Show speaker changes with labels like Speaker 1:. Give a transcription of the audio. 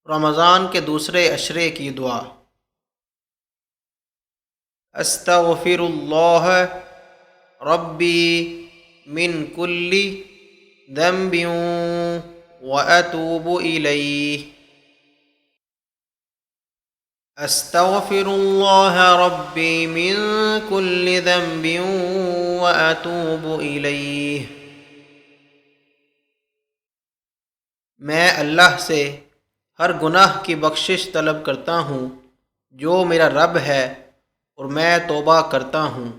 Speaker 1: رمضان کے دوسرے عشرے کی دعا۔ استغفر اللہ ربی من کل ذنب واتوب الیہ۔ استغفر اللہ ربی من کل ذنب واتوب الیہ۔ میں اللہ سے ہر گناہ کی بخشش طلب کرتا ہوں جو میرا رب ہے، اور میں توبہ کرتا ہوں۔